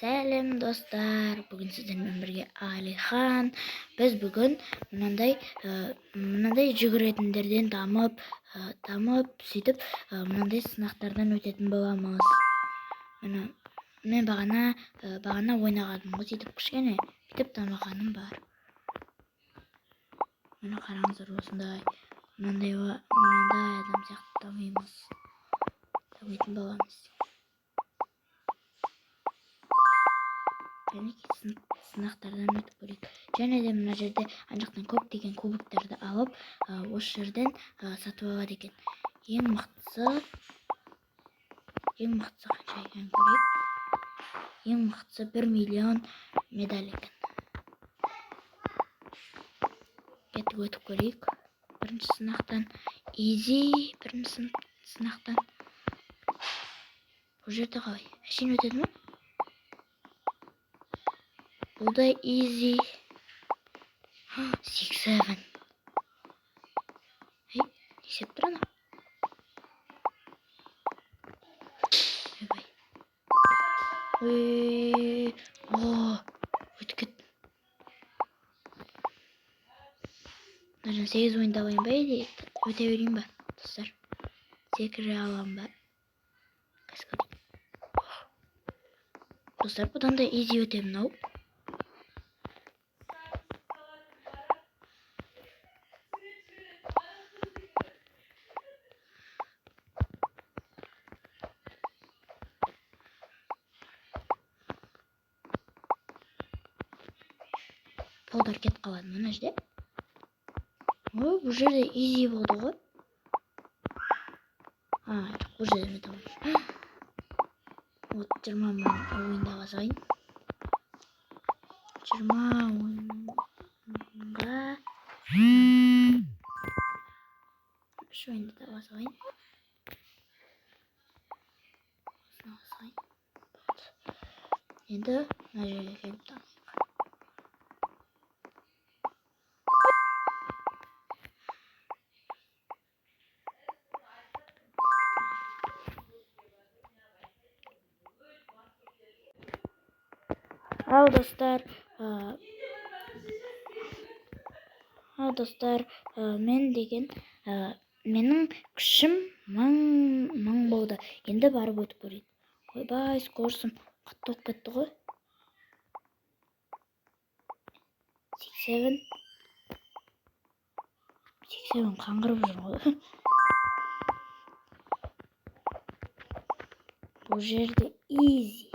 Сәлем достар, бүгін сіздермен бірге Алихан. Біз бүгін мынандай жүгіретіндерден дамып, сөйтіп мынандай сынақтардан өтетін боламыз. Мен бағана ойнағаным ғой, сөйтіп кішкене бүйтіп дамығаным бар. Мына қараңыздар, осындай мынандай адам сияқты дамитын боламыз. Сынақтардан өтіп көрейік. Және де мына жерде анжақтан көптеген кубоктарды алып, осы жерден сатып алады екен. Ең мықтысы қанша екенін көрейік. Ең мықтысы 1 миллион медаль екен. Кеттік, өтіп көрейік. Бірінші сынақтан бірінші сынақтан. Бұл жерде қалай? Әшейін өтеді ме? Бұл да easy. 6-7. Есеп тұр ана. Өтіп кеттім. Мына 8 ойында алайын ба, өте берейін ба, достар? Секіре алам ба? Достар, бұдан да easy өтемін ау. Полдар кетіп қалады мына жерде. Бұл жерде easy болды ғой. Бұл жерде металл. 20 мың ойында басайын. 20 ойынға 3 ойында да басайын. Енді мына жерге келіп дамайық. Достар, менің күшім 1000 болды. Енді барып өтіп көрейік. Ойбай, скорсым қатты болып кетті ғой. 6-7 қаңғырып жүр ғой. Бұл жерде easy.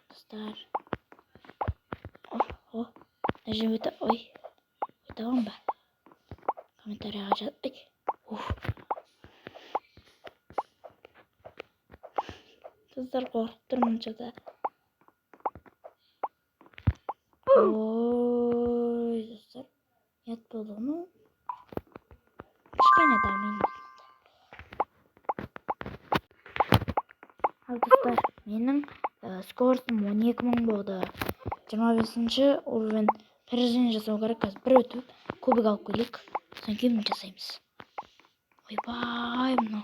Достар. Өйтіғам ба? Комментарияға жаз. Достар, қорқып тұрмын шада. Достар, ят болды ма? Кішкене дамайын. Достар, менің скорсым 12 мың болды. 25-ші уровень пережен жасау керек. Қазір бір өтіп, кубик алып келейік. Содан кейін жасаймыз. Ойбай, мынау.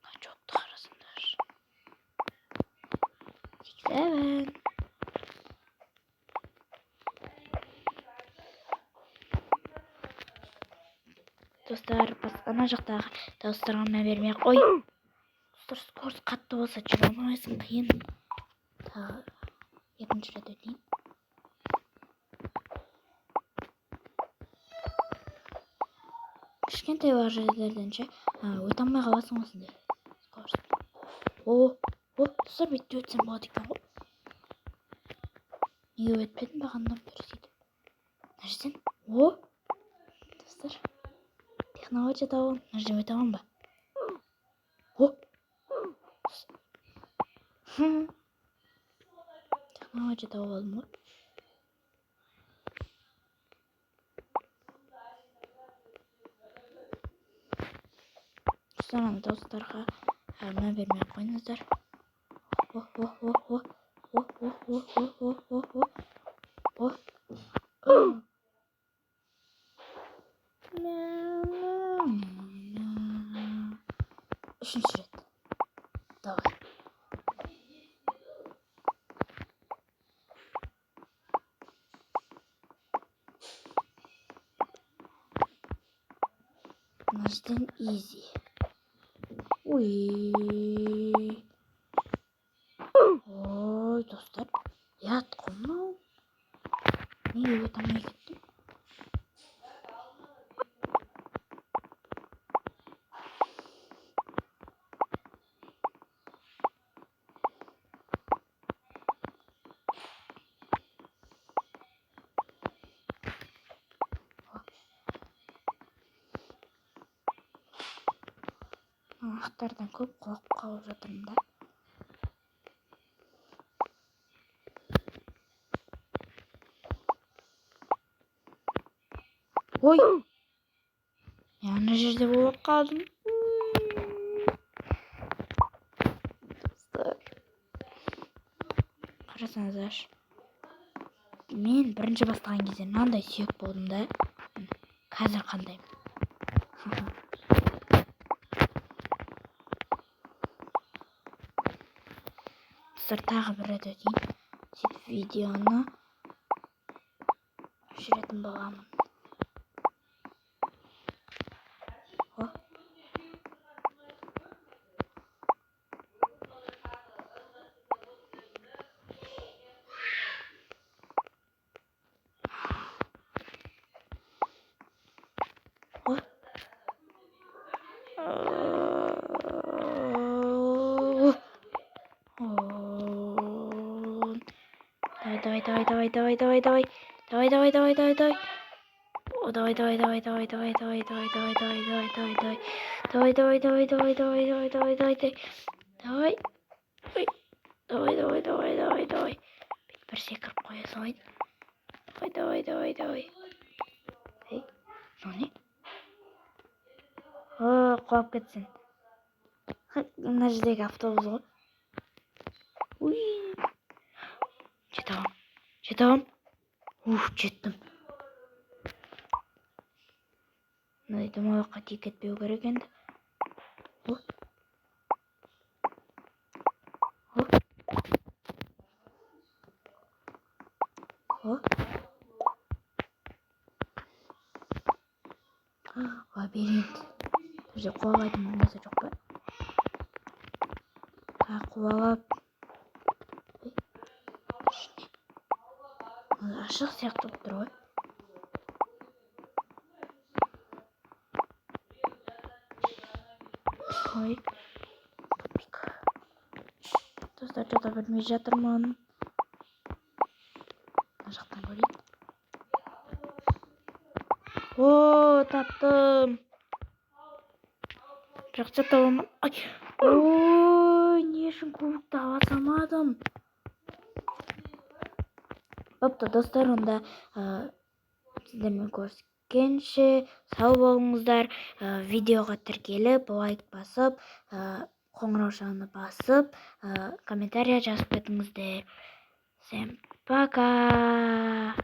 Қаншоқты қарасыңдар. 6-7. Достар, ана жақтағы дауыстарға мән бермей-ақ. Достар, скорс қатты болса жүре алмайсың, қиын. Екінші рет өтейін. Кішкентай бар жерлерден ше өте алмай қаласың осындай. Скорс. Достар, бүйтіп өтсем болады екен ғой. Неге өтпедім бағаннан бері сөйтіп. Мына жерден. Достар, технология тауын. Мына жерден өте аламын ба? Технология тауып алдым ғой. Достар, дауыстарға мән бермей қойыңыздар. Üçüncü rет. Давай. Нажден easy. Ой. Ой, достар. Ят қомау. Неге өте алмай кеттім? Ақтардан көп қорқып қалып жатырмын да. Ой! Я ана жерде болып қалдым. Қарасаңыздар. Мен бірінші бастаған кезде мынандай сүйек болдым да. Қазір қандаймын. Достар, тағы бір рет өтейін. Сөйтіп видеоны жүретін боламын. Давай. Давай. Bir секіріп қоя салайын. Давай. Ей, не? Құлап кетсін. Мына жердегі автобус ғой. Уй. Жете аламын. Жеттім. Мындай домалаққа тиіп кетпеу керек енді. Лабиринт. Бізде қуалайтын болмаса жоқ па? Қуалап. Ашық сияқты болып тұр ғой. Ой. Тупик. Достар, жата білмей жатырмын. Мына жақтан көрейін. Таптым. Жақсы табамын. Ой, не үшін кубокты ала салмадым? Бапты достар, онда сіздермен көріскенше сау болыңыздар. Видеоға тіркеліп, лайк басып, қоңыраушаны басып, комментария жазып кетіңіздер. Всем пока.